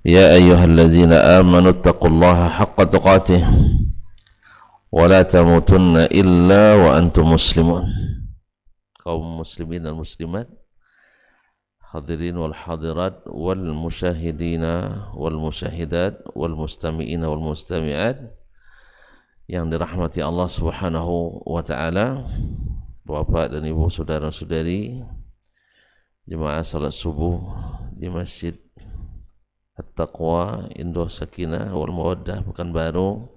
يا أيها الذين آمنوا اتقوا الله حق تقاته ولا تموتن إلا وأنتم مسلمون. Kaum muslimin dan muslimat, hadirin wal hadirat wal musyahidina wal musyahidat wal mustami'ina wal mustami'at yang dirahmati Allah Subhanahu wa taala. Bapak dan Ibu, saudara-saudari, jemaah salat subuh di Masjid At-Taqwa Indo Sakinah wal Mawaddah Pekanbaru,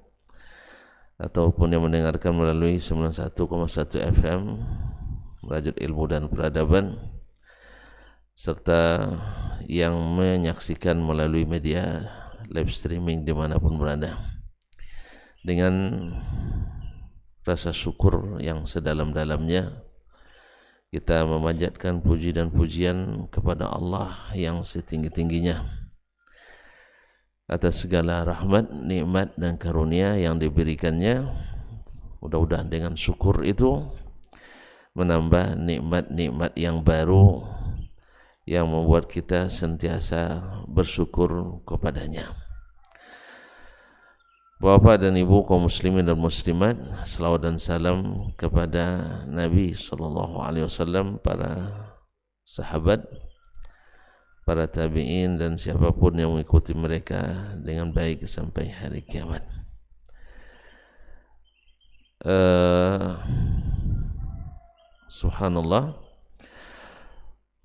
ataupun yang mendengarkan melalui 91,1 FM Rajut Ilmu dan Peradaban, serta yang menyaksikan melalui media live streaming dimanapun berada. Dengan rasa syukur yang sedalam-dalamnya, kita memanjatkan puji dan pujian kepada Allah yang setinggi-tingginya atas segala rahmat, nikmat dan karunia yang diberikannya. Mudah-mudahan dengan syukur itu menambah nikmat-nikmat yang baru yang membuat kita sentiasa bersyukur kepadanya. Bapak dan Ibu kaum muslimin dan muslimat, selawat dan salam kepada Nabi SAW, para sahabat, para tabi'in dan siapapun yang mengikuti mereka dengan baik sampai hari kiamat. Subhanallah,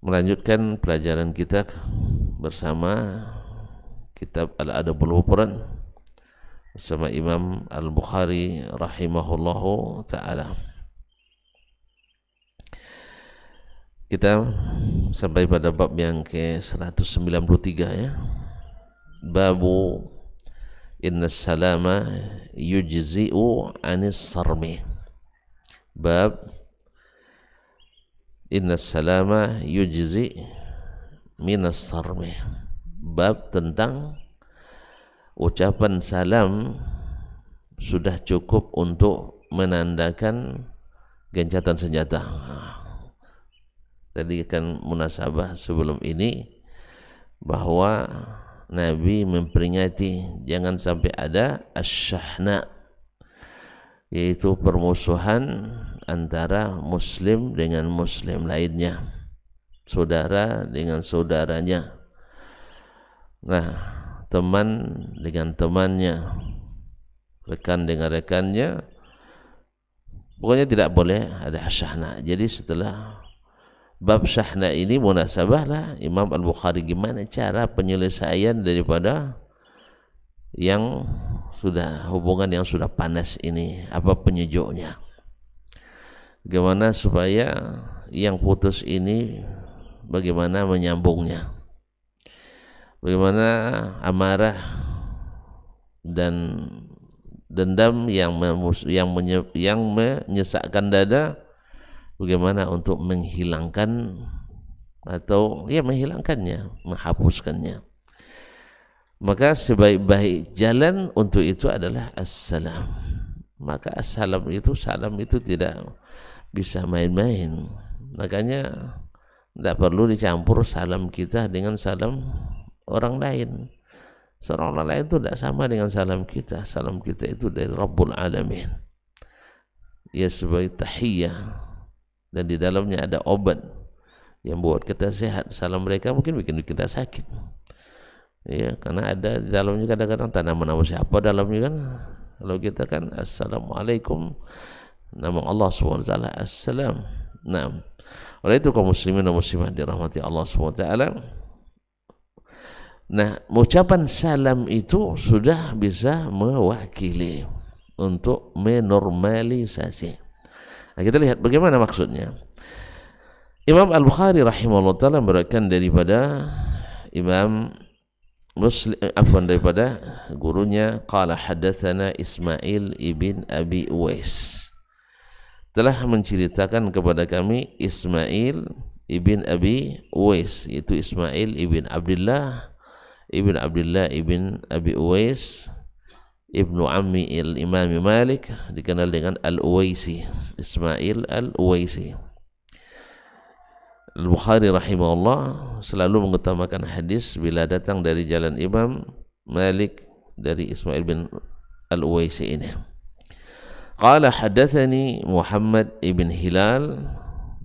melanjutkan pelajaran kita bersama kitab Al-Adabul Mufrad bersama Imam Al-Bukhari rahimahullahu ta'ala. Kita sampai pada bab yang ke-193 ya. Babu innas salama yujzi'u anis sarmi. Bab innas salama yujzi' minas sarmi. Bab tentang ucapan salam sudah cukup untuk menandakan gencatan senjata. Tadi kan munasabah sebelum ini bahwa Nabi memperingati jangan sampai ada asyahna, yaitu permusuhan antara muslim dengan muslim lainnya, saudara dengan saudaranya, nah teman dengan temannya, rekan dengan rekannya, pokoknya tidak boleh ada syahna. Jadi setelah bab syahna ini munasabah lah Imam Al-Bukhari gimana cara penyelesaian daripada yang sudah hubungan yang sudah panas ini, apa penyejuknya, bagaimana supaya yang putus ini bagaimana menyambungnya, bagaimana amarah dan dendam yang menyesakkan dada, bagaimana untuk menghilangkan atau ya menghilangkannya, menghapuskannya. Maka sebaik-baik jalan untuk itu adalah assalam. Maka assalam itu, salam itu tidak bisa main-main. Makanya tidak perlu dicampur salam kita dengan salam orang lain. Seorang orang lain itu tidak sama dengan salam kita. Salam kita itu dari Rabbul Alamin. Ya sebagai tahiyyah, dan di dalamnya ada obat yang buat kita sehat. Salam mereka mungkin bikin kita sakit. Ya, karena ada di dalamnya kadang-kadang tanaman nama siapa dalamnya kan. Kalau kita kan assalamualaikum, nama Allah SWT assalam. Nah, oleh itu kaum muslimin dan muslimat dirahmati Allah SWT. Nah, ucapan salam itu sudah bisa mewakili untuk menormalisasi. Nah, kita lihat bagaimana maksudnya. Imam Al-Bukhari rahimahullah ta'ala meriwayatkan daripada Imam Muslim, daripada gurunya, qala hadatsana Ismail ibn Abi Uwais, telah menceritakan kepada kami Ismail ibn Abi Uwais, itu Ismail ibn Abdullah ibn Abi Uwais, ibnu Ammi al-Imam Malik, dikenal dengan Al-Uwaisi, Ismail Al-Uwaisi. Al-Bukhari rahimahullah selalu mengutamakan hadis bila datang dari jalan Imam Malik dari Ismail bin Al-Uwaisi ini. Qala hadatsani Muhammad ibn Hilal,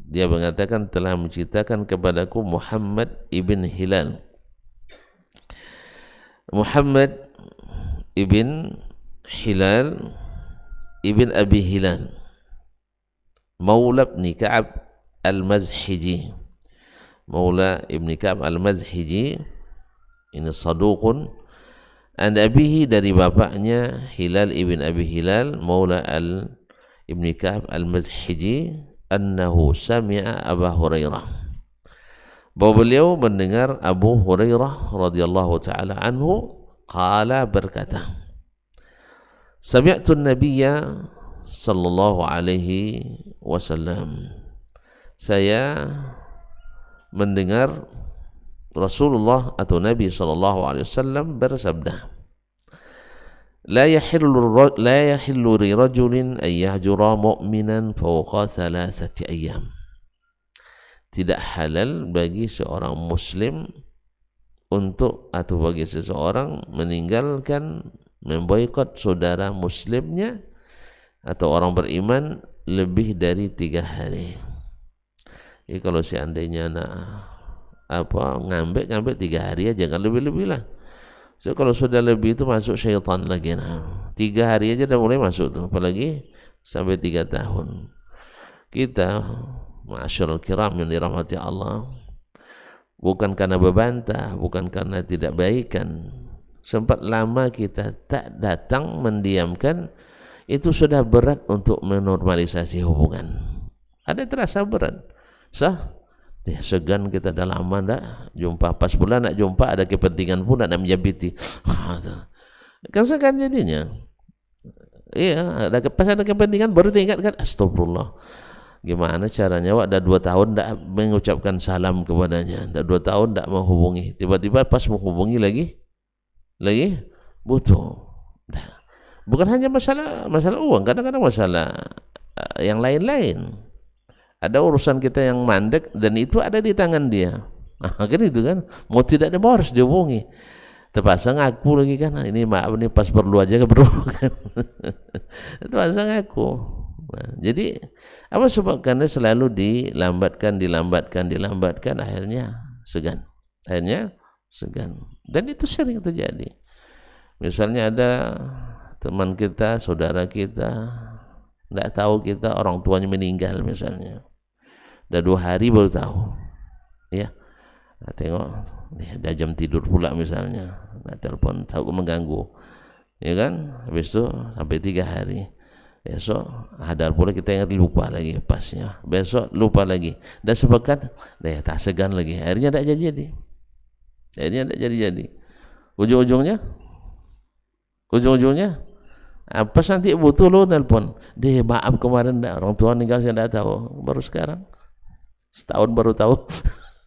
dia mengatakan telah menceritakan kepadaku Muhammad ibn Hilal. Muhammad ibn Hilal ibn Abi Hilal Maula ibn Ka'ab Al-Mazhiji, Maula ibn Ka'ab Al-Mazhiji ini saduqun, an abihi dari bapaknya Hilal ibn Abi Hilal Maula ibn Ka'ab Al-Mazhiji annahu sami'a Abu Hurairah, bahwa beliau mendengar Abu Hurairah radhiyallahu taala anhu qala berkata, sami'tu an-nabiyya sallallahu alaihi wasallam, saya mendengar Rasulullah atau Nabi sallallahu alaihi wasallam bersabda, la yahillu li rajulin an yahjura mu'minan fawqa thalathati ayyam, tidak halal bagi seorang muslim untuk atau bagi seseorang meninggalkan memboikot saudara muslimnya atau orang beriman lebih dari 3 hari. Jadi kalau seandainya nak ngambek 3 hari aja, jangan lebih-lebih lah. So kalau sudah lebih itu masuk syaitan lagi. 3 hari aja udah mulai masuk tuh, apalagi sampai 3 tahun. Kita ma'asyiral kiram yang dirahmati Allah, bukan karena berbantah, bukan karena tidak baikan, sempat lama kita tak datang mendiamkan, itu sudah berat untuk menormalisasi hubungan. Ada terasa berat. Segan kita dah lama tak jumpa, pas pula nak jumpa ada kepentingan pula nak menjabiti. Kan segan jadinya. Iya, pas ada kepentingan baru diingatkan, astagfirullah. Gimana caranya wak dah 2 tahun tak mengucapkan salam kepadanya, dah 2 tahun tak menghubungi, tiba-tiba pas menghubungi lagi butuh. Bukan hanya masalah uang, kadang-kadang masalah yang lain-lain. Ada urusan kita yang mandek dan itu ada di tangan dia. Kan itu kan, mau tidak dia harus dihubungi. Terpaksa ngaku lagi kan, ini maaf nih pas perlu aja bro kan. Terpaksa ngaku. Nah, jadi apa sebab? Karena selalu dilambatkan, akhirnya segan. Dan itu sering terjadi. Misalnya ada teman kita, saudara kita, tidak tahu kita orang tuanya meninggal misalnya, dah 2 hari baru tahu, ya. Nah, tengok, dah jam tidur pula misalnya, nah, telepon tahu mengganggu, ya kan. Habis itu sampai 3 hari, besok hadar pula kita yang lupa lagi pasnya, besok lupa lagi, dah sepekan, dah tak segan lagi, akhirnya tak jadi. Ujung-ujungnya apa nanti butuh lo nelpon, deh maaf kemarin orang tua meninggal saya tidak tahu, baru sekarang setahun baru tahu.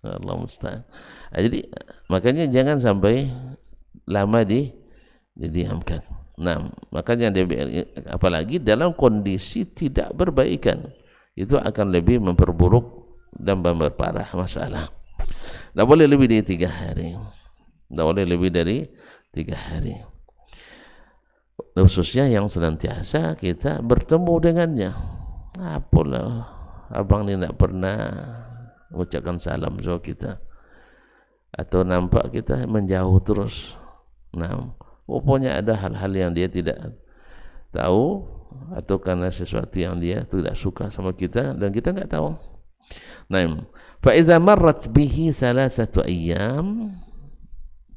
Allah musta'an. Jadi makanya jangan sampai lama didiamkan. Nah, makanya apalagi dalam kondisi tidak berbaikan, itu akan lebih memperburuk dan memperparah masalah. Tidak boleh lebih dari 3 hari. Tidak boleh lebih dari 3 hari. Khususnya yang senantiasa kita bertemu dengannya. Apalah, abang ni tak pernah mengucapkan salam sama kita, atau nampak kita menjauh terus. Nah, pokoknya ada hal-hal yang dia tidak tahu, atau karena sesuatu yang dia tidak suka sama kita dan kita enggak tahu. Nah, fa iza marrat bihi 3 ayyam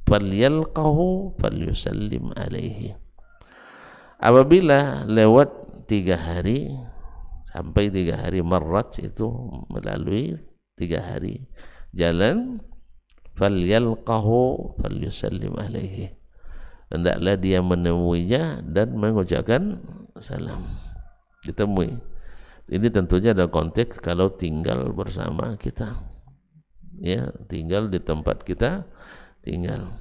falyalqahu falyusallim alaihi. Apabila lewat 3 hari, sampai 3 hari, marrat itu melalui 3 hari jalan, falyalqahu falyusallim alaihi, hendaklah dia menemuinya dan mengucapkan salam. Ditemui. Ini tentunya ada konteks kalau tinggal bersama kita, ya, tinggal di tempat kita tinggal.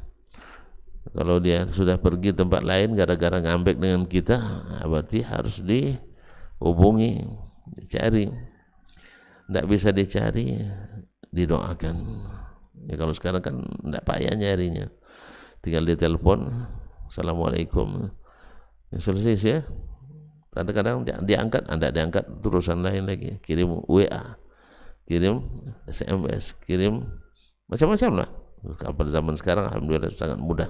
Kalau dia sudah pergi tempat lain gara-gara ngambek dengan kita, berarti harus dihubungi, dicari. Tidak bisa dicari, didoakan. Ya kalau sekarang kan enggak payah nyarinya, tinggal dia telepon, assalamualaikum, ya selesai sih ya. Kadang-kadang diangkat, anda diangkat, urusan lain lagi, kirim WA, kirim SMS, kirim macam-macam lah. Pada zaman sekarang alhamdulillah sangat mudah.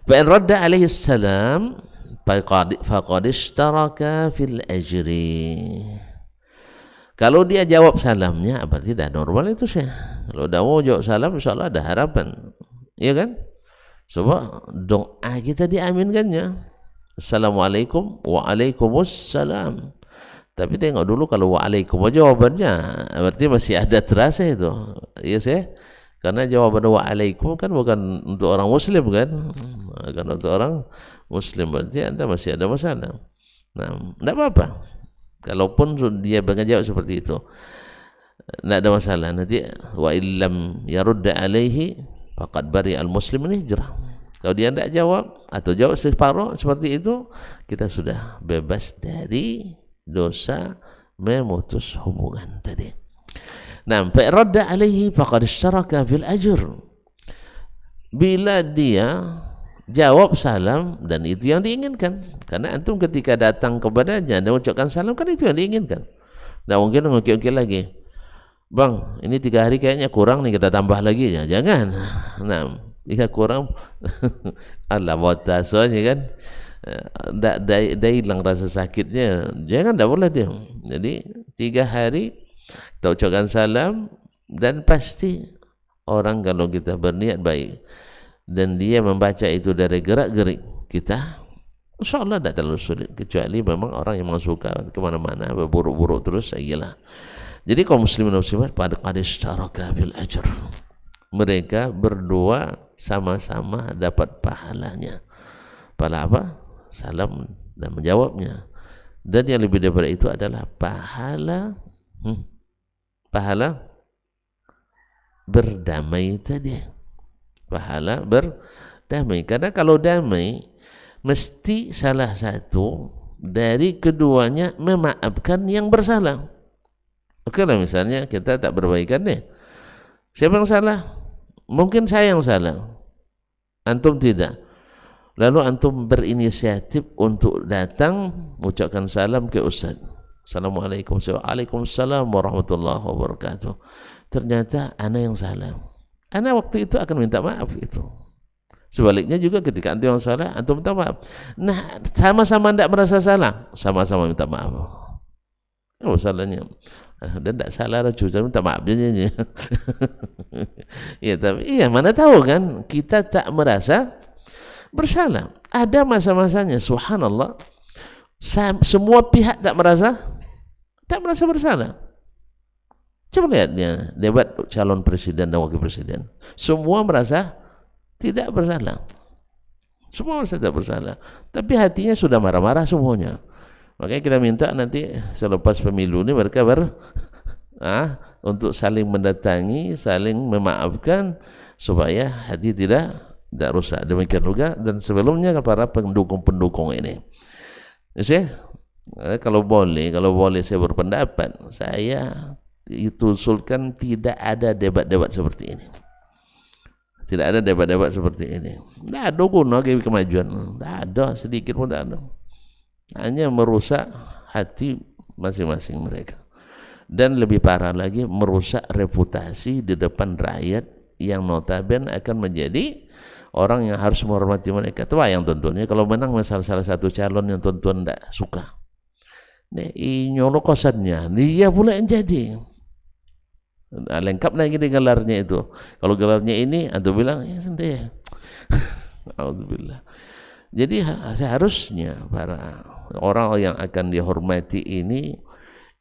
Fa in radda alaihi salam faqad ishtaraka fil ajri. Kalau dia jawab salamnya berarti dah normal itu sih. Kalau dah mau jawab salam insyaallah ada harapan. Iya kan? Sebab doa kita diaminkannya. Assalamualaikum, waalaikumsalam. Tapi tengok dulu kalau waalaikum jawabannya berarti masih ada terasa itu. Iya sih. Karena jawaban waalaikum kan bukan untuk orang muslim kan? Kan untuk orang muslim berarti Anda masih ada masalah. Nah, enggak apa-apa. Kalaupun dia menjawab seperti itu, enggak ada masalah. Nanti wa illam yarudda alaihi faqad bari al muslim min hijrah. Kalau dia tidak jawab atau jawab separuh seperti itu, kita sudah bebas dari dosa memutus hubungan tadi. Nah, fa radda alaihi faqad istaraka fil ajr. Bila dia jawab salam dan itu yang diinginkan, karena antum ketika datang kepadanya dan ucapkan salam kan itu yang diinginkan. Nah mungkin mengukir-ukir lagi, bang ini 3 hari kayaknya kurang nih, kita tambah lagi ya, jangan. Nah jika kurang Allah soalnya kan dah hilang rasa sakitnya, jangan, dah boleh dia. Jadi 3 hari kita ucapkan salam, dan pasti orang kalau kita berniat baik dan dia membaca itu dari gerak-gerik kita, insyaallah tidak terlalu sulit, kecuali memang orang yang suka kemana-mana berburuk-buruk terus, iyalah. Jadi kaum muslimin dan muslimat pada istaraka bil ajr, mereka berdua sama-sama dapat pahalanya. Pahala apa? Salam dan menjawabnya. Dan yang lebih daripada itu adalah pahala pahala berdamai tadi. Pahala berdamai. Karena kalau damai mesti salah satu dari keduanya memaafkan yang bersalah. Oke lah, misalnya kita tak berbaikan deh, siapa yang salah? Mungkin saya yang salah, antum tidak. Lalu antum berinisiatif untuk datang mengucapkan salam ke ustaz. Assalamualaikum. Waalaikumsalam warahmatullahi wabarakatuh. Ternyata ana yang salah, ana waktu itu akan minta maaf itu. Sebaliknya juga ketika antum yang salah, antum minta maaf. Nah, sama-sama tidak merasa salah, sama-sama minta maaf. Oh, salahnya dan tidak salah saya minta maaf aja. Ya, tapi iya, mana tahu kan kita tak merasa bersalah. Ada masa-masanya subhanallah semua pihak tak merasa bersalah. Coba lihatnya debat calon presiden dan wakil presiden, semua merasa tidak bersalah, semua merasa tidak bersalah, tapi hatinya sudah marah-marah semuanya. Makanya kita minta nanti selepas pemilu ini mereka untuk saling mendatangi, saling memaafkan supaya hati tidak rusak. Demikian juga dan sebelumnya para pendukung-pendukung ini. Kalau boleh saya berpendapat, saya itu usulkan tidak ada debat-debat seperti ini. Tidak ada debat-debat seperti ini. Tidak ada guna bagi kemajuan. Tidak ada, sedikit pun tidak ada. Hanya merusak hati masing-masing mereka, dan lebih parah lagi merusak reputasi di depan rakyat yang notabene akan menjadi orang yang harus menghormati mereka. Itu yang tentunya kalau menang salah satu calon yang tuan-tuan tidak suka, nyolok kosannya dia pula yang jadi. Nah, lengkap lagi di gelarnya itu. Kalau gelarnya ini antum bilang ya sendiri. Alhamdulillah. Jadi seharusnya para orang yang akan dihormati ini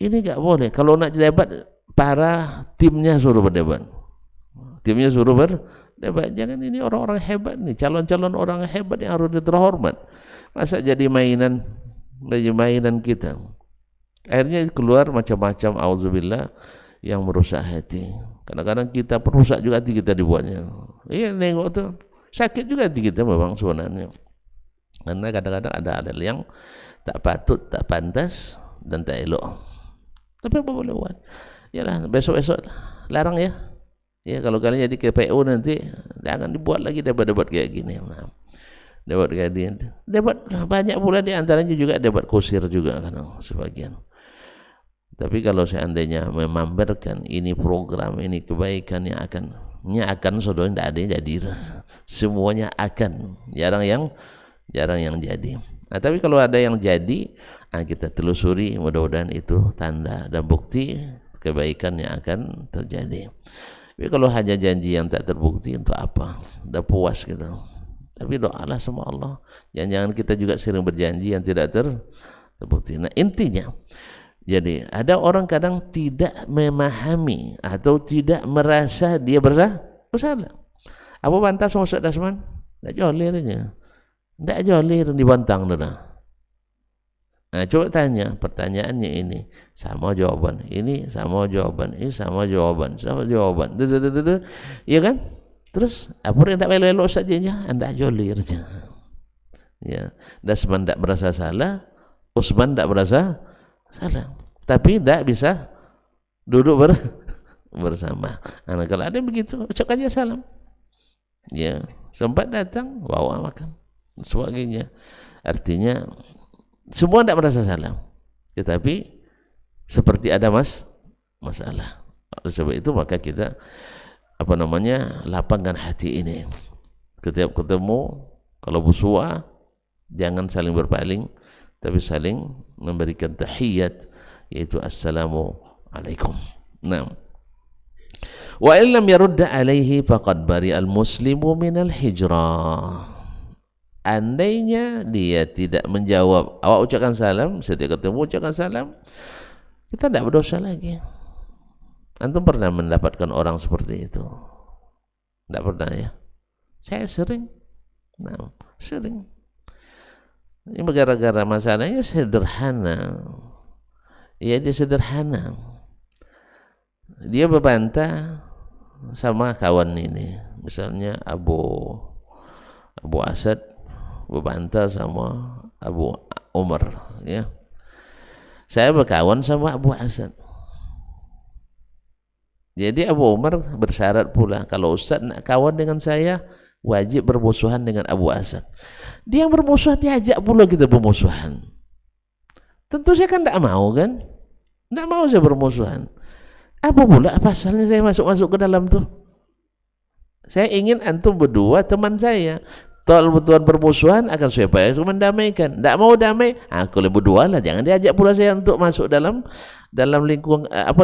enggak boleh. Kalau nak debat, para timnya suruh berdebat, jangan ini orang-orang hebat nih, calon-calon orang hebat yang harus terhormat. Masa jadi mainan kita, akhirnya keluar macam-macam auzubillah yang merusak hati. Kadang-kadang kita perusak juga hati kita dibuatnya. Iya, nengok tuh sakit juga hati kita memang sebenarnya. Karena kadang-kadang ada yang tak patut, tak pantas dan tak elok. Tapi apa boleh buat? Yalah, besok-besok larang ya. Ya kalau kalian jadi KPU nanti jangan dibuat lagi debat-debat kayak gini. Nah, debat kayak gini. Debat banyak pula di antaranya juga debat kusir juga kan sebagian. Tapi kalau seandainya memamerkan ini program, ini kebaikan yang akan saudara tidak ada yang jadi. Semuanya akan, jarang yang jadi. Nah, tapi kalau ada yang jadi, kita telusuri, mudah-mudahan itu tanda dan bukti kebaikan yang akan terjadi. Tapi kalau hanya janji yang tak terbukti, untuk apa? Dah puas gitu. Tapi doalah sama Allah. Jangan-jangan kita juga sering berjanji yang tidak terbukti. Nah, intinya, jadi ada orang kadang tidak memahami atau tidak merasa dia bersalah. Apa pantas masuk dasman? Tak jolirnya. Tak jolir dibantang dah. Nah, coba tanya, pertanyaannya ini sama jawaban, ini sama jawaban, ini sama jawaban, iya kan? Terus apa yang tak elok saja anda jolir je. Ya, Dasman tak merasa salah, Usman tak merasa salah, tapi tak bisa duduk bersama. Nah, kalau ada begitu, ucapkan aja salam. Ya, sempat datang, bawa makan, sebagainya. Artinya semua tidak merasa salah, tetapi seperti ada masalah. Oleh sebab itu maka kita lapangkan hati ini. Setiap ketemu, kalau bersuah jangan saling berpaling, tapi saling memberikan tahiyat, yaitu assalamualaikum. Nah, wa illam yarudda alaihi faqad bari'al muslimu minal hijrah. Andainya dia tidak menjawab, awak ucapkan salam, setiap ketemu ucapkan salam, kita tidak berdosa lagi. Antum pernah mendapatkan orang seperti itu? Tidak pernah ya? Saya sering. Nah, sering. Ini gara-gara masalahnya sederhana. Ya, dia sederhana. Dia berbantah sama kawan ini. Misalnya Abu Asad berbantah sama Abu Umar, ya. Saya berkawan sama Abu Asad. Jadi Abu Umar bersyarat pula, kalau Ustaz nak kawan dengan saya, wajib bermusuhan dengan Abu Asad. Dia yang bermusuhan, diajak pula kita bermusuhan. Tentu saya kan tidak mau kan? Tidak mau saya bermusuhan. Apa pula pasalnya saya masuk ke dalam tuh? Saya ingin antum berdua teman saya. Kalau betulan bermusuhan akan siapa yang mendamaikan? Tak mau damai, kalau berdua lah, jangan diajak pula saya untuk masuk dalam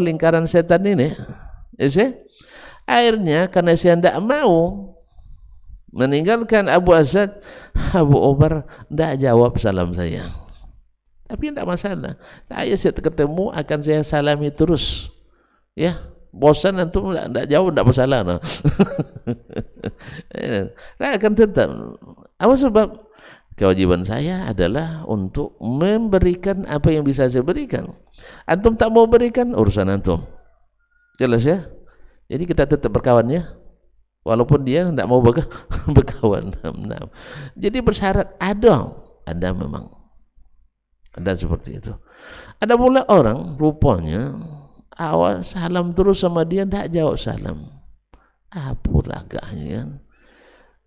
lingkaran setan ini. Akhirnya karena saya tidak mau meninggalkan Abu Asad, Abu Umar tidak jawab salam saya. Tapi tidak masalah. Saya ketemu akan saya salami terus. Ya. Bosan antum tidak jauh, tidak masalah. Nah. Saya akan tetap. Apa sebab? Kewajiban saya adalah untuk memberikan apa yang bisa saya berikan. Antum tak mau berikan, urusan antum. Jelas ya? Jadi kita tetap berkawan ya, walaupun dia tidak mau berkawan. Nah. Jadi bersyarat ada memang. Ada seperti itu. Ada pula orang rupanya awal salam terus sama dia, tak jawab salam. Apa lagaknya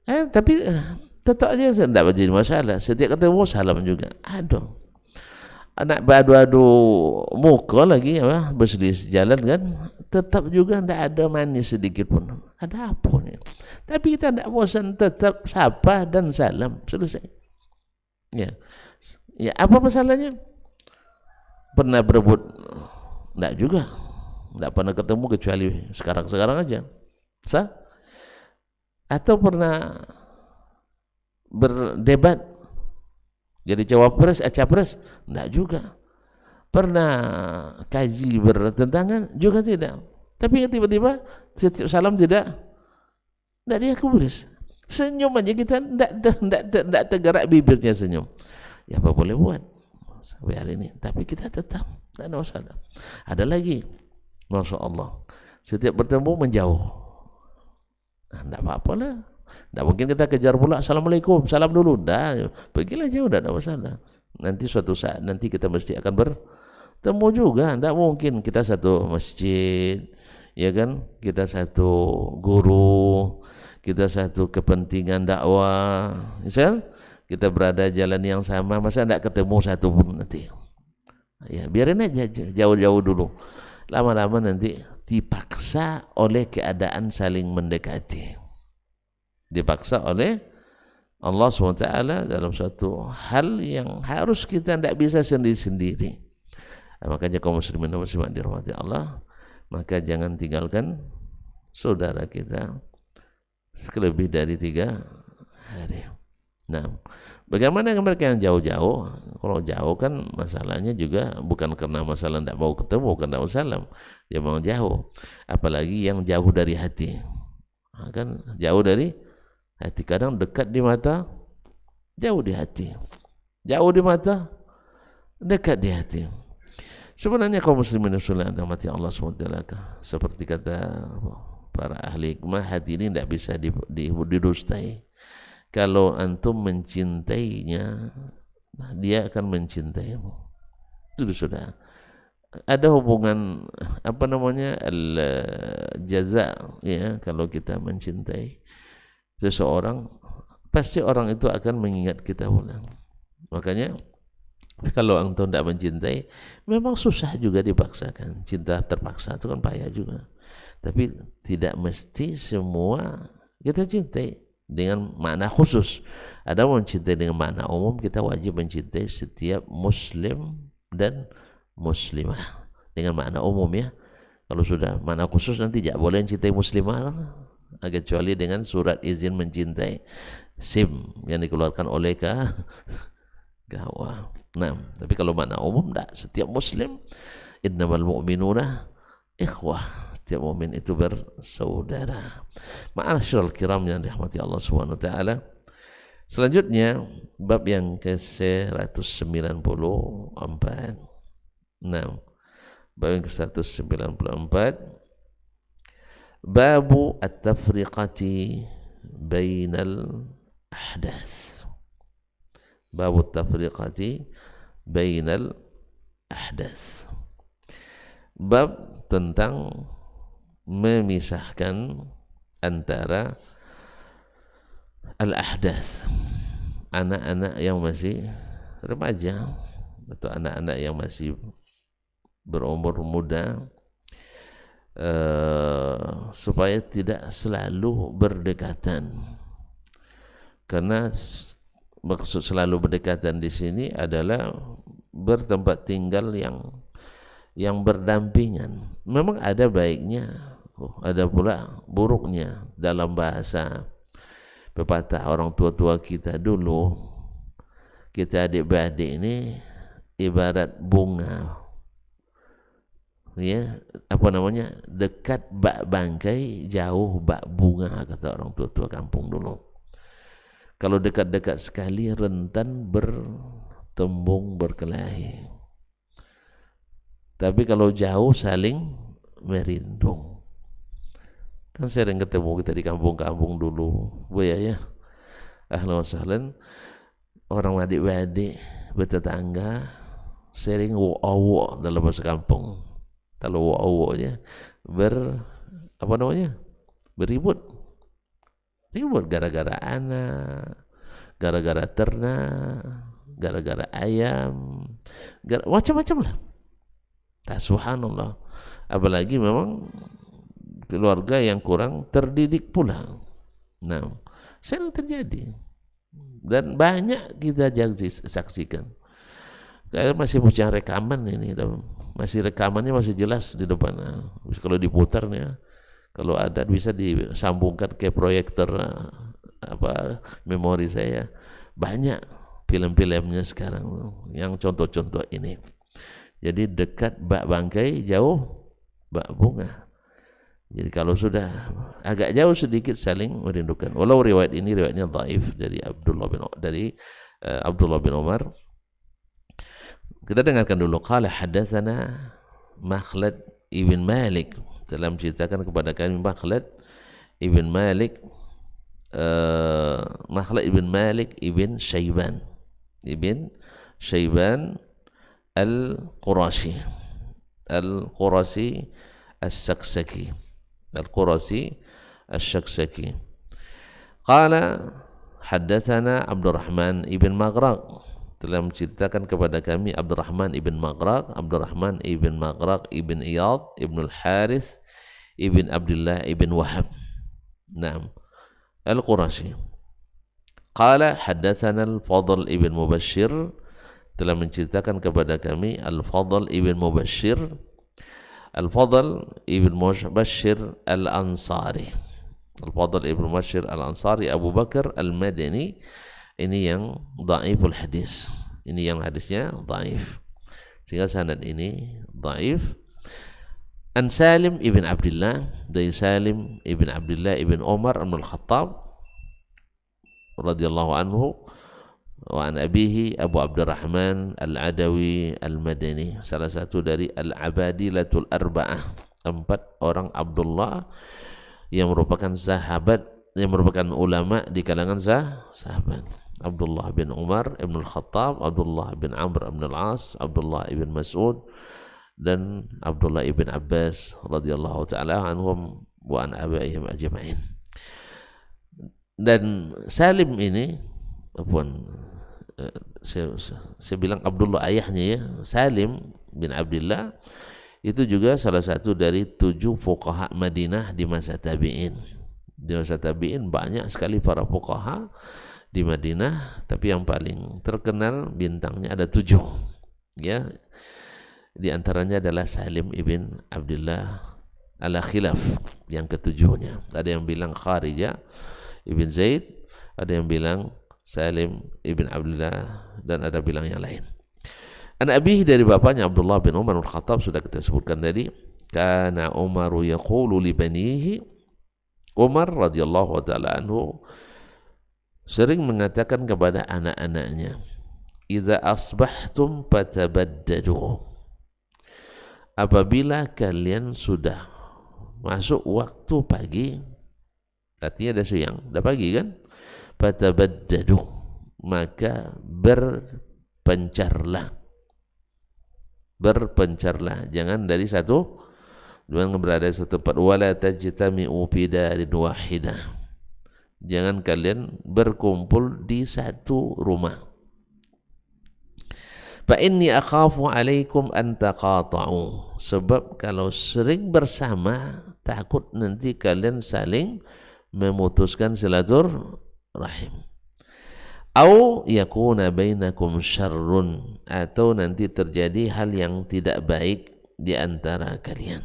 kan? Tapi tetap aja tidak menjadi masalah. Setiap ketemu salam juga. Aduh, anak beradu-adu muka lagi, berselisih jalan kan? Tetap juga tidak ada manis sedikit pun. Ada apa nih? Tapi kita tidak bosan, tetap sapa dan salam, selesai. Ya, apa masalahnya? Pernah berebut? Tidak juga. Tidak pernah ketemu kecuali sekarang aja. Atau pernah berdebat jadi cawapres, capres? Tidak juga. Pernah kaji bertentangan? Juga tidak. Tapi tiba-tiba salam tidak dia kubris. Senyum aja kita tidak tergerak bibirnya senyum. Ya apa boleh buat sampai hari ini. Tapi kita tetap tidak ada masalah. Ada lagi, Masya Allah, setiap bertemu menjauh. Tidak apa-apa lah. Tidak mungkin kita kejar pula assalamualaikum, salam dulu. Dah, pergilah jauh, tidak ada masalah. Nanti suatu saat nanti kita mesti akan bertemu juga. Tidak mungkin kita satu masjid, ya kan, kita satu guru, kita satu kepentingan dakwah, misal kita berada jalan yang sama, masa tidak ketemu satu pun nanti, ya biarin aja jauh-jauh dulu, lama-lama nanti dipaksa oleh keadaan saling mendekati, dipaksa oleh Allah SWT dalam suatu hal yang harus kita tidak bisa sendiri-sendiri. Makanya kaum muslimin dan muslimat dirahmati Allah, maka jangan tinggalkan saudara kita lebih dari 3 hari. Nah, bagaimana dengan mereka yang jauh-jauh? Kalau jauh kan masalahnya juga bukan karena masalah tidak mau ketemu, bukan tidak masalah, dia mau jauh. Apalagi yang jauh dari hati, kan jauh dari hati. Kadang dekat di mata, jauh di hati. Jauh di mata, dekat di hati. Sebenarnya kaum muslimin dan mati Allah SWT, seperti kata para ahli hikmah, hati ini tidak bisa didustai. Kalau antum mencintainya, dia akan mencintaimu. Itu sudah ada hubungan apa namanya al-jaza, ya. Kalau kita mencintai seseorang, pasti orang itu akan mengingat kita ulang. Makanya kalau antum tidak mencintai, memang susah juga dipaksakan. Cinta terpaksa itu kan payah juga. Tapi tidak mesti semua kita cintai dengan makna khusus. Ada mencintai dengan makna umum, kita wajib mencintai setiap muslim dan muslimah dengan makna umum, ya. Kalau sudah makna khusus nanti tidak boleh mencintai muslimah, kecuali dengan surat izin mencintai, SIM yang dikeluarkan oleh gawah. Nah, tapi kalau makna umum tidak, setiap muslim, innamal mu'minuna ikhwah, setiap mukmin itu bersaudara. Ma'asyiral kiram yang dirahmati Allah Subhanahu wa taala. Selanjutnya bab yang ke-194. Nah, bab yang ke-194, babu at-tafriqati bainal ahdas. Babu at-tafriqati bainal ahdas. Bab tentang memisahkan antara al-ahdas, anak-anak yang masih remaja atau anak-anak yang masih berumur muda, supaya tidak selalu berdekatan. Karena maksud selalu berdekatan di sini adalah bertempat tinggal yang berdampingan. Memang ada baiknya, ada pula buruknya. Dalam bahasa pepatah orang tua-tua kita dulu, kita adik-beradik ini ibarat bunga, ya, apa namanya, dekat bak bangkai, jauh bak bunga, kata orang tua-tua kampung dulu. Kalau dekat-dekat sekali rentan bertembung berkelahi, tapi kalau jauh saling merindung. Kan sering ketemu kita di kampung-kampung dulu, Bu ya, ahlan wa sahlan, orang adik-adik bertetangga sering wo-wo dalam bahasa kampung. Kalau wo-wo-nya apa namanya, beribut gara-gara anak, gara-gara ternak, gara-gara ayam, macam-macam lah. Subhanallah. Apalagi memang keluarga yang kurang terdidik pula. Nah, sering terjadi dan banyak kita saksikan. Saya masih punya rekaman ini, masih rekamannya masih jelas di depan. Kalau diputar nih, kalau ada bisa disambungkan ke proyektor apa memori saya. Banyak film-filmnya sekarang yang contoh-contoh ini. Jadi dekat bak bangkai, jauh bak bunga. Jadi kalau sudah agak jauh sedikit saling merindukan. Walau riwayat ini riwayatnya dhaif dari Abdullah bin Umar. Kita dengarkan dulu. Qala hadatsana Makhlad ibn Malik, telah menceritakan kepada kami Makhlad ibn Malik, Makhlad ibn Malik ibn Syaiban Al-Qurashi As-Saksaki. Al-Qurasi Asy-Syaksaki. Qala haddatsana Abdurrahman ibn Maghraq, telah menceritakan kepada kami Abdurrahman ibn Maghraq, Abdurrahman ibn Maghraq ibn Iyad ibn al-Harith ibn Abdullah ibn Wahab. Naam, Al-Qurashi. Qala haddatsana Al-Fadl ibn Mubashshir, telah menceritakan kepada kami Al-Fadl ibn Mubashshir, Al-Fadl ibn Mubashshir Al-Ansari, Al-Fadl ibn Mubashshir Al-Ansari Abu Bakar Al-Madani. Ini yang dhaiful hadis, ini yang hadisnya dhaif, sehingga sanad ini dhaif. An Salim ibn Abdullah, dari Salim ibn Abdullah ibn Umar ibn al-Khattab radhiyallahu anhu, wa an abihi Abu Abdurrahman Al-Adawi Al-Madani, salah satu dari Al-Abadilatul Arba'ah, 4 orang Abdullah yang merupakan sahabat, yang merupakan ulama di kalangan sahabat. Abdullah bin Umar ibn al-Khattab, Abdullah bin Amr ibn al-As, Abdullah ibn Mas'ud, dan Abdullah ibn Abbas radhiyallahu ta'ala anhum wa an abaihim ajma'in. Dan Salim ini, saya bilang Abdullah ayahnya ya, Salim bin Abdullah itu juga salah satu dari 7 fuqaha Madinah di masa tabi'in. Di masa tabi'in banyak sekali para fuqaha di Madinah, tapi yang paling terkenal bintangnya ada 7 ya. Di antaranya adalah Salim ibn Abdullah ala khilaf, yang ketujuhnya. Ada yang bilang Kharijah ibn Zaid, ada yang bilang Salim ibn Abdullah, dan ada bilang yang lain. An abihi, dari bapaknya Abdullah bin Umar al-Khattab, sudah kita sebutkan tadi. Kana Umaru yaqulu li banihi, Umar radhiyallahu ta'ala anhu sering mengatakan kepada anak-anaknya, "Idza asbahtum fatabaddadu." Apabila kalian sudah masuk waktu pagi, artinya ada siang, ada pagi kan? Fatabaddadu, maka berpencarlah. Berpencarlah, jangan dari satu, jangan berada di satu tempat. Wala tajtami'u fi darin wahidah, jangan kalian berkumpul di satu rumah. Fa inni akhafu alaikum an taqata'u, sebab kalau sering bersama takut nanti kalian saling memutuskan silaturahim. Au yakuna bainakum syarrun, atau nanti terjadi hal yang tidak baik di antara kalian.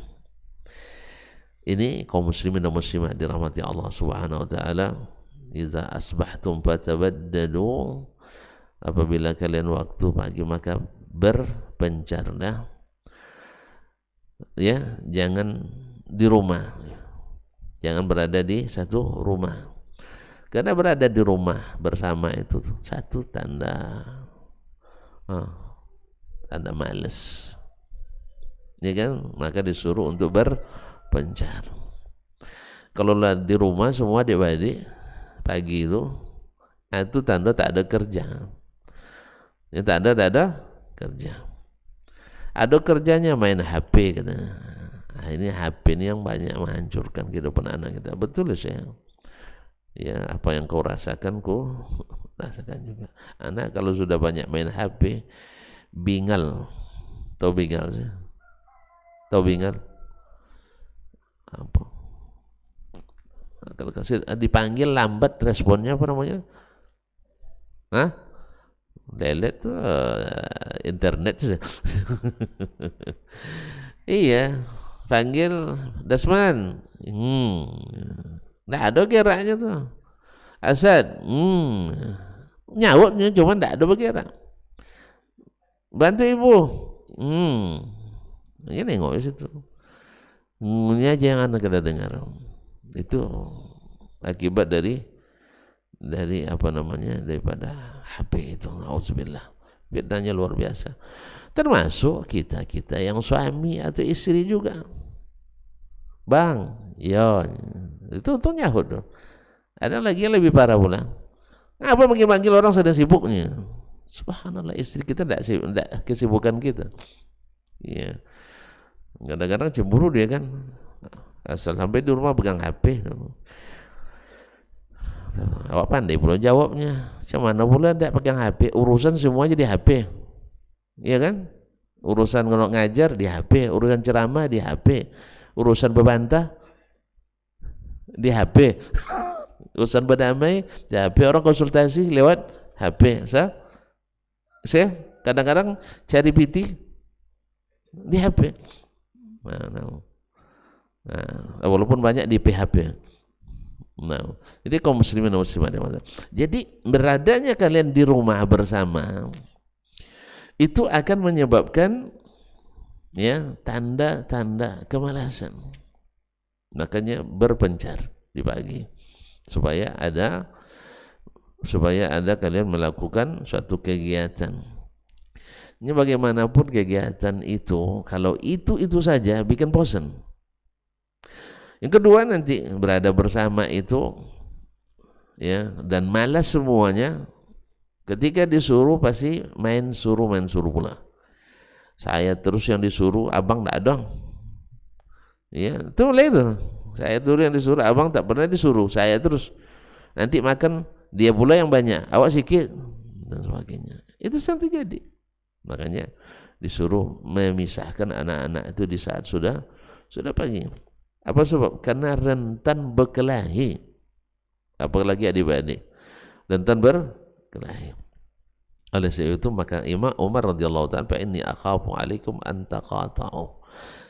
Ini kaum muslimin dan muslimat dirahmati Allah Subhanahu wa taala. Iza asbahtum fatabaddadu, apabila kalian waktu pagi maka berpencarlah. Ya, jangan di rumah. Jangan berada di satu rumah. Karena berada di rumah bersama itu satu tanda tanda malas. Ya kan? Maka disuruh untuk berpencar. Kalau di rumah semua adik-adik pagi itu tanda tak ada kerja. Ya, tak ada kerja. Ada kerjanya main HP katanya. Nah, ini HP ini yang banyak menghancurkan kehidupan anak kita. Betul saya. Ya, apa yang kau rasakan ku rasakan juga. Anak kalau sudah banyak main HP, bingal. Tahu bingal sih? Tahu bingal? Apa? Kalau kasih dipanggil lambat responnya, apa namanya? Hah? Lelet tuh internet. Iya, panggil Dasman. Nggak ada geraknya tuh. Asad, nyautnya cuma nggak ada bergerak. Bantu ibu, ini nengok di situ. Ini aja yang anak kita dengar. Itu akibat dari apa namanya, daripada HP itu. Auzubillah, bedanya luar biasa. Termasuk kita yang suami atau istri juga. Bang, ya itu untung nyahut tuh. Ada lagi yang lebih parah pula. Apa manggil-manggil orang sedang sibuknya? Subhanallah, istri kita tidak kesibukan kita. Iya. Kadang-kadang cemburu dia kan. Asal sampai di rumah pegang HP. Awak pandai pula jawabnya. Macam mana pula tidak pegang HP? Urusan semua jadi HP. Iya kan? Urusan kalau ngajar di HP, urusan ceramah di HP, urusan berbantah di HP, urusan berdamai di HP, orang konsultasi lewat HP. Saya kadang-kadang cari PT di HP. Nah, walaupun banyak di PHP. Nah, jadi kaum muslimin dan muslimat. Jadi beradanya kalian di rumah bersama itu akan menyebabkan ya tanda-tanda kemalasan. Makanya berpencar di pagi supaya ada kalian melakukan suatu kegiatan. Ini bagaimanapun kegiatan itu, kalau itu saja bikin bosan. Yang kedua nanti berada bersama itu ya dan malas semuanya. Ketika disuruh pasti main suruh pula. Saya terus yang disuruh, abang tak dong. Ya, itu mulai itu. Saya terus yang disuruh, abang tak pernah disuruh. Saya terus. Nanti makan dia pula yang banyak, awak sikit dan sebagainya. Itu yang terjadi. Makanya disuruh memisahkan anak-anak itu di saat sudah pagi. Apa sebab? Karena rentan berkelahi. Apalagi adik-adik. Rentan berkelahi. Oleh sebab itu maka Imam Umar radhiyallahu ta'ala, fa inni akhafu alaikum an taqata'u.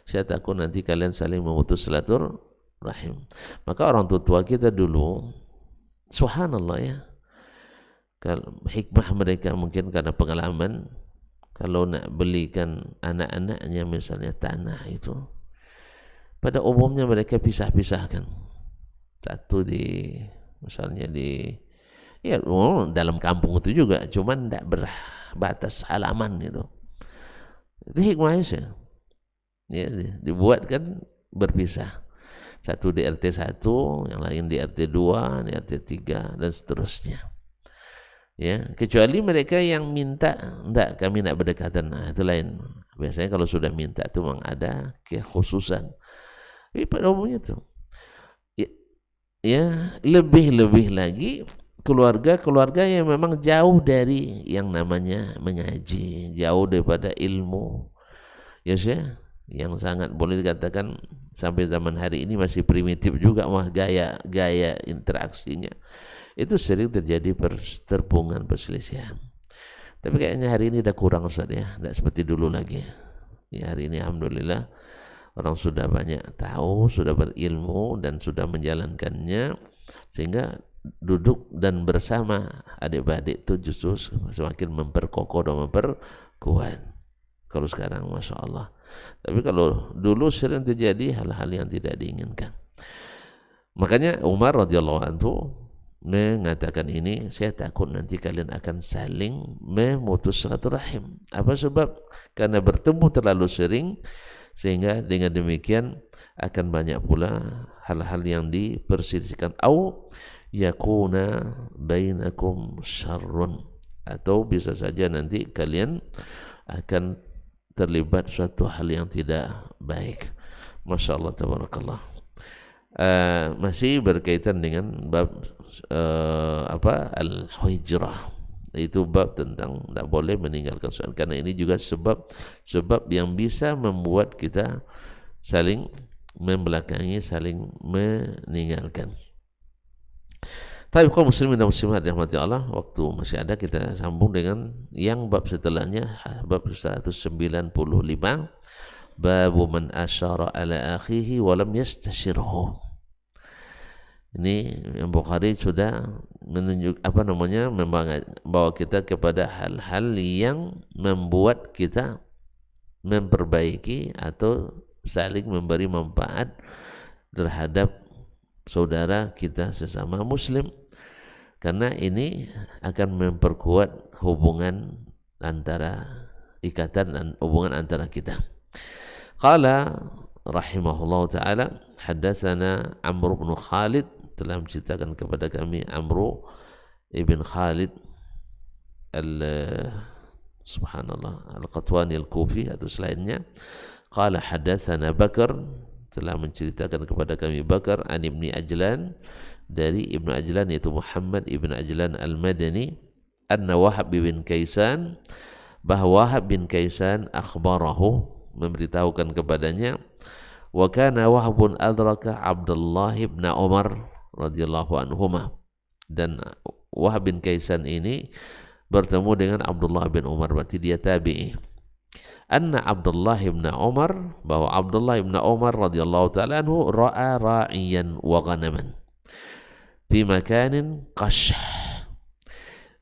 Saya takut nanti kalian saling memutus silaturahim. Maka orang tua kita dulu, subhanallah ya, kalau hikmah mereka mungkin karena pengalaman, kalau nak belikan anak-anaknya misalnya tanah itu, pada umumnya mereka pisah-pisahkan. Satu misalnya ya dalam kampung itu juga, cuman tidak berbatas halaman itu. Itu hikmahnya sih. Ya, dibuatkan berpisah. Satu di RT 1, yang lain di RT 2, di RT 3 dan seterusnya. Ya, kecuali mereka yang minta, enggak, kami nak berdekatan. Nah, itu lain. Biasanya kalau sudah minta itu memang ada kekhususan. Tapi pada umumnya tuh ya lebih lagi keluarga yang memang jauh dari yang namanya mengaji, jauh daripada ilmu. Ya sih, yang sangat boleh dikatakan sampai zaman hari ini masih primitif juga gaya interaksinya. Itu sering terjadi perterpungan, perselisihan. Tapi kayaknya hari ini udah kurang Ustaz ya, tidak seperti dulu lagi. Ya, hari ini alhamdulillah orang sudah banyak tahu, sudah berilmu dan sudah menjalankannya, sehingga duduk dan bersama adik-adik itu justru semakin memperkokoh dan memperkuat. Kalau sekarang Masya Allah. Tapi kalau dulu sering terjadi hal-hal yang tidak diinginkan. Makanya Umar radhiyallahu anhu mengatakan ini, saya takut nanti kalian akan saling memutus silaturahim. Apa sebab? Karena bertemu terlalu sering, sehingga dengan demikian akan banyak pula hal-hal yang diperselisihkan. Au yakuna bainakum syarrun, atau bisa saja nanti kalian akan terlibat suatu hal yang tidak baik. Masya Allah, tabarakallah. Masih berkaitan dengan bab al-hijrah. Itu bab tentang tidak boleh meninggalkan sholat, karena ini juga sebab yang bisa membuat kita saling membelakangi, saling meninggalkan. Tapi kaum muslimin dan muslimat rahmati Allah, waktu masih ada, kita sambung dengan yang bab setelahnya, bab 195, bab man asyara ala akhihi wa lam yastashirhu. Ini yang Bukhari sudah menunjuk membawa kita kepada hal-hal yang membuat kita memperbaiki atau saling memberi manfaat terhadap saudara kita sesama muslim, karena ini akan memperkuat hubungan ikatan dan hubungan antara kita. Qala rahimahullah ta'ala, haddatsana Amr bin Khalid, telah menceritakan kepada kami Amr ibn Khalid subhanallah al-Qatwani al-Kufi atau selainnya. Qala haddatsana Bakar, telah menceritakan kepada kami Bakar an Ibni Ajlan, dari Ibnu Ajlan yaitu Muhammad Ibn Ajlan Al-Madani, anna Wahab bin Kaisan, bahwa Wahab bin Kaisan akhbarahu, memberitahukan kepadanya, wa kana Wahbun adraka Abdullah ibn Umar radhiyallahu anhuma, dan Wahab bin Kaisan ini bertemu dengan Abdullah bin Umar, berarti dia tabi'i. Anna Abdullah bin Umar, bahwa Abdullah bin Umar radhiyallahu ta'ala anhu ra'a ra'iyan wa ghanaman fi makanin qash,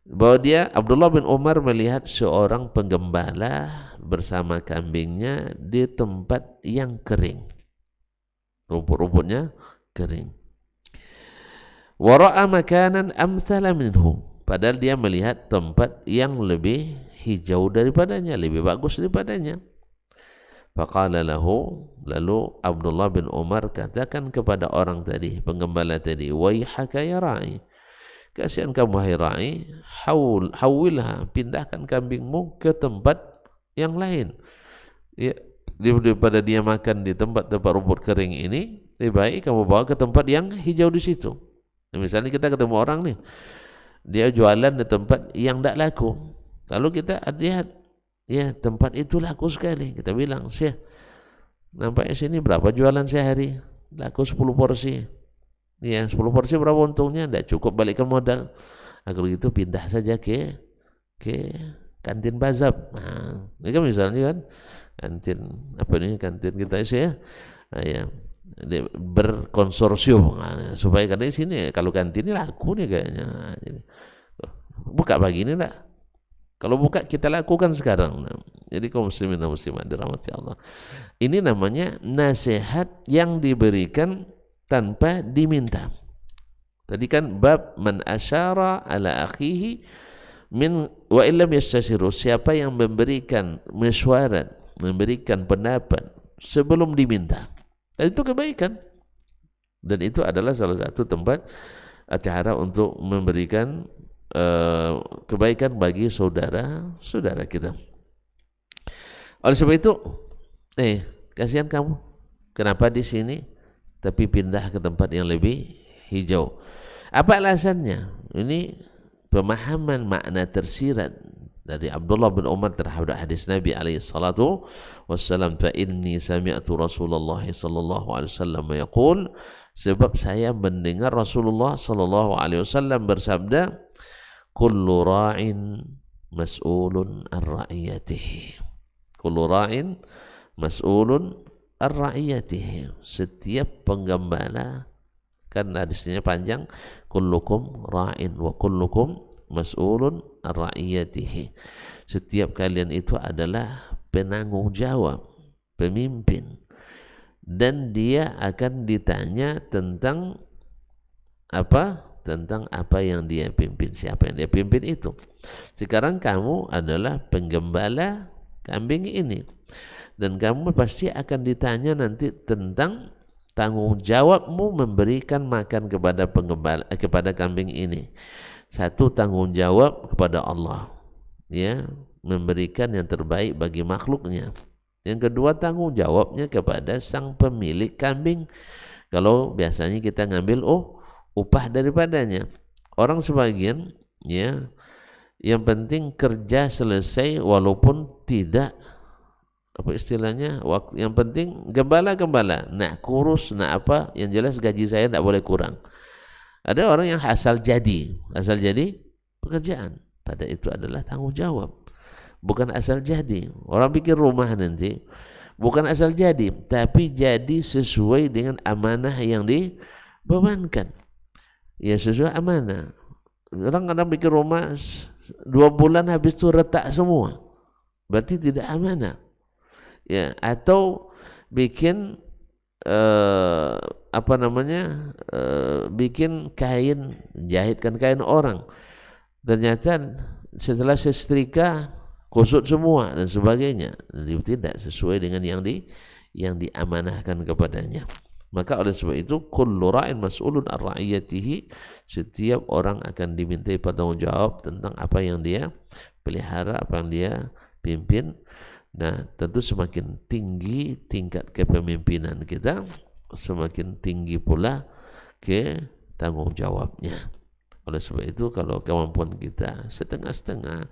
bahwa dia Abdullah bin Umar melihat seorang penggembala bersama kambingnya di tempat yang kering, rumput-rumputnya kering. Wa ra'a makanan amthala minhu, padahal dia melihat tempat yang lebih hijau daripadanya, lebih bagus daripadanya. Faqala lahu, lalu Abdullah bin Umar katakan kepada orang tadi, penggembala tadi, waihaka ya ra'i, kasihan kamu hai ra'i, hawilha, pindahkan kambingmu ke tempat yang lain. Ya, daripada dia makan di tempat-tempat rumput kering ini, lebih baik kamu bawa ke tempat yang hijau di situ. Misalnya kita ketemu orang nih, dia jualan di tempat yang tidak laku, lalu kita lihat, ya tempat itu laku sekali, kita bilang, Syekh, nampaknya sini berapa jualan sehari? Laku 10 porsi. Ya, 10 porsi berapa untungnya? Tidak cukup balikkan modal. Kalau gitu pindah saja ke kantin bazab. Nah, ini kan misalnya kan kantin apa ini, kantin kita sih ya. Nah, ya, berkonsorsium, nah, supaya karena di sini kalau kantin ini laku nih kayaknya. Nah, jadi, buka pagi ini lah. Kalau buka kita lakukan sekarang. Nah, jadi kaum muslimin dan muslimat dirahmati Allah. Ini namanya nasihat yang diberikan tanpa diminta. Tadi kan bab man asyara ala akhihi min wa illam yastasiru, siapa yang memberikan mesyuarat, memberikan pendapat sebelum diminta. Dan itu kebaikan. Dan itu adalah salah satu tempat acara untuk memberikan kebaikan bagi saudara-saudara kita. Oleh sebab itu, kasihan kamu, kenapa di sini tapi pindah ke tempat yang lebih hijau? Apa alasannya? Ini pemahaman makna tersirat dari Abdullah bin Umar terhadap hadis Nabi alaihi salatu wassalam, fa inni sami'tu Rasulullah sallallahu alaihi wasallam yaqul, sebab saya mendengar Rasulullah sallallahu alaihi wasallam bersabda, kullu ra'in mas'ulun ar-ra'iyatihi, kullu ra'in mas'ulun ar-ra'iyatihi, setiap penggembala, kan hadisnya panjang, kullukum ra'in wa kullukum mas'ulun ar-ra'iyatihi, setiap kalian itu adalah penanggung jawab, pemimpin, dan dia akan ditanya tentang apa? Tentang apa yang dia pimpin, siapa yang dia pimpin itu. Sekarang kamu adalah penggembala kambing ini, dan kamu pasti akan ditanya nanti tentang tanggung jawabmu memberikan makan kepada penggembala, kepada kambing ini. Satu, tanggung jawab kepada Allah, ya, memberikan yang terbaik bagi makhluknya. Yang kedua, tanggung jawabnya kepada sang pemilik kambing. Kalau biasanya kita ngambil upah daripadanya. Orang sebagian, ya, yang penting kerja selesai walaupun tidak, apa istilahnya, yang penting gembala, nak kurus, nak apa, yang jelas gaji saya tidak boleh kurang. Ada orang yang asal jadi pekerjaan, pada itu adalah tanggung jawab, bukan asal jadi. Orang pikir rumah nanti bukan asal jadi, tapi jadi sesuai dengan amanah yang dibebankan. Ya, sesuai amanah. Orang kadang bikin rumah 2 bulan habis itu retak semua, berarti tidak amanah. Ya, atau bikin bikin kain, jahitkan kain orang, ternyata setelah setrika kusut semua dan sebagainya. Jadi tidak sesuai dengan yang diamanahkan kepadanya. Maka oleh sebab itu, kullu ra'in mas'ulun ar-ra'iyatihi, setiap orang akan dimintai pertanggung jawab tentang apa yang dia pelihara, apa yang dia pimpin. Nah, tentu semakin tinggi tingkat kepemimpinan kita, semakin tinggi pula ke tanggung jawabnya. Oleh sebab itu, kalau kemampuan kita setengah-setengah,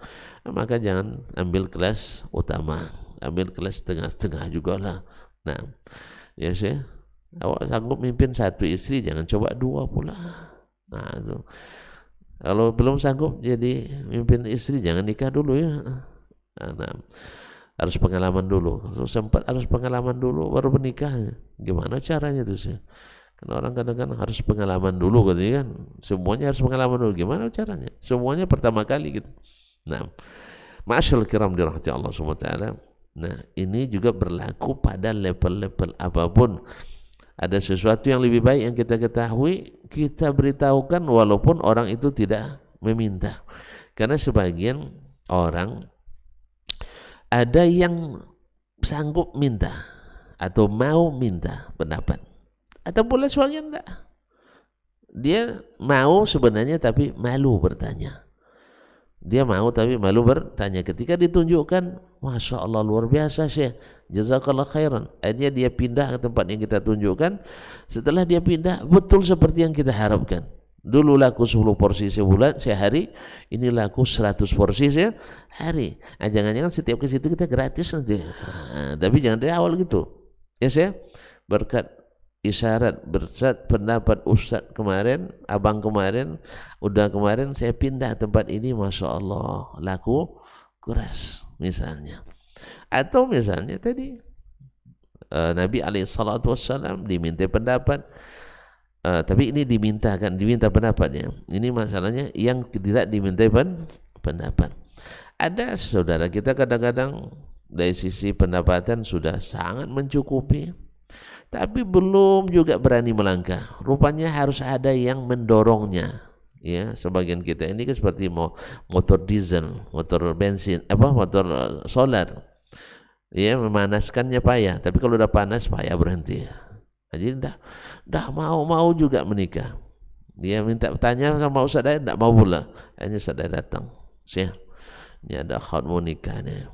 maka jangan ambil kelas utama, ambil kelas setengah-setengah juga lah. Nah, ya sih, awak sanggup mimpin satu istri, jangan coba dua pula. Nah, itu. Kalau belum sanggup jadi mimpin istri, jangan nikah dulu ya. Nah, harus pengalaman dulu. Kalau sempat harus pengalaman dulu baru menikah. Gimana caranya tuh sih? Karena orang kadang-kadang harus pengalaman dulu katanya kan. Semuanya harus pengalaman dulu. Gimana caranya? Semuanya pertama kali gitu. Nah, ma'asyarul kiram dirahmati Allah Subhanahu wa taala. Nah, ini juga berlaku pada level-level apapun. Ada sesuatu yang lebih baik yang kita ketahui, kita beritahukan walaupun orang itu tidak meminta. Karena sebagian orang ada yang sanggup minta atau mau minta pendapat, atau pula sebagian enggak. Dia mau sebenarnya tapi malu bertanya. Dia mau tapi malu bertanya. Ketika ditunjukkan, Masya Allah luar biasa Syekh, jazakallah khairan. Akhirnya dia pindah ke tempat yang kita tunjukkan. Setelah dia pindah, betul seperti yang kita harapkan. Dulu laku 10 porsi sebulan, sehari, ini laku 100 porsi sehari. Jangan-jangan setiap ke situ kita gratis nanti. Tapi jangan dari awal gitu. Ya saya berkat isyarat, berkat pendapat Ustadz kemarin, abang kemarin, udah kemarin saya pindah tempat ini, Masya Allah laku keras misalnya. Atau misalnya tadi Nabi SAW diminta pendapat, tapi ini diminta pendapatnya. Ini masalahnya yang tidak diminta pendapat. Ada saudara kita kadang-kadang dari sisi pendapatan sudah sangat mencukupi, tapi belum juga berani melangkah. Rupanya harus ada yang mendorongnya. Ya, sebagian kita ini kan seperti motor diesel, motor bensin, motor solar. Ya, memanaskannya payah, tapi kalau udah panas payah berhenti. Jadi dah mau juga menikah. Dia minta tanya sama Ustaz Dayat, tidak mau pula. Akhirnya Ustaz Dayat datang. Syekh, ini ada khad mau nikah nih.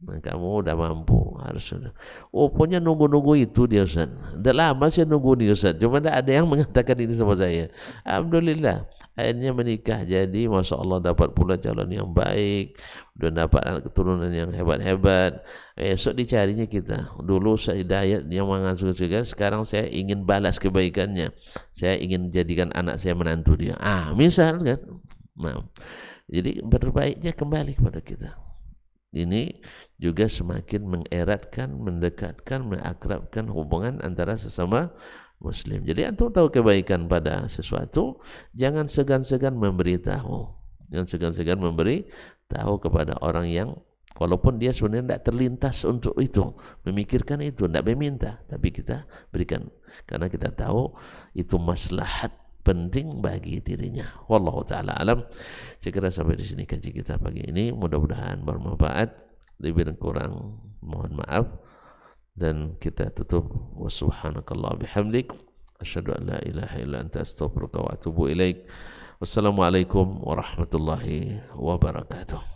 Nah, kamu udah mampu, harus sudah. Oh, pokoknya nunggu-nunggu itu dia Ustaz. Udah lama saya nunggu nih Ustaz. Cuma ada yang mengatakan ini sama saya. Alhamdulillah, akhirnya menikah. Jadi Masya Allah dapat pula calon yang baik, udah dapat anak keturunan yang hebat-hebat. Esok dicarinya kita. Dulu saya Hidayat yang mengasuh juga, sekarang saya ingin balas kebaikannya. Saya ingin jadikan anak saya menantu dia. Misal kan. Nah, jadi berbaiknya kembali kepada kita. Ini juga semakin mengeratkan, mendekatkan, mengakrabkan hubungan antara sesama muslim. Jadi antum tahu kebaikan pada sesuatu, jangan segan-segan memberitahu. Jangan segan-segan memberitahu kepada orang yang walaupun dia sebenarnya tidak terlintas untuk itu, memikirkan itu, tidak meminta, tapi kita berikan karena kita tahu itu maslahat penting bagi dirinya. Wallahu taala alam. Saya kira sampai di sini kaji kita pagi ini, mudah-mudahan bermanfaat. Lebih dan kurang mohon maaf, dan kita tutup wa subhanakallah bihamdik asyhadu an la ilaha illa anta astaghfiruka wa atubu ilaik. Wassalamualaikum warahmatullahi wabarakatuh.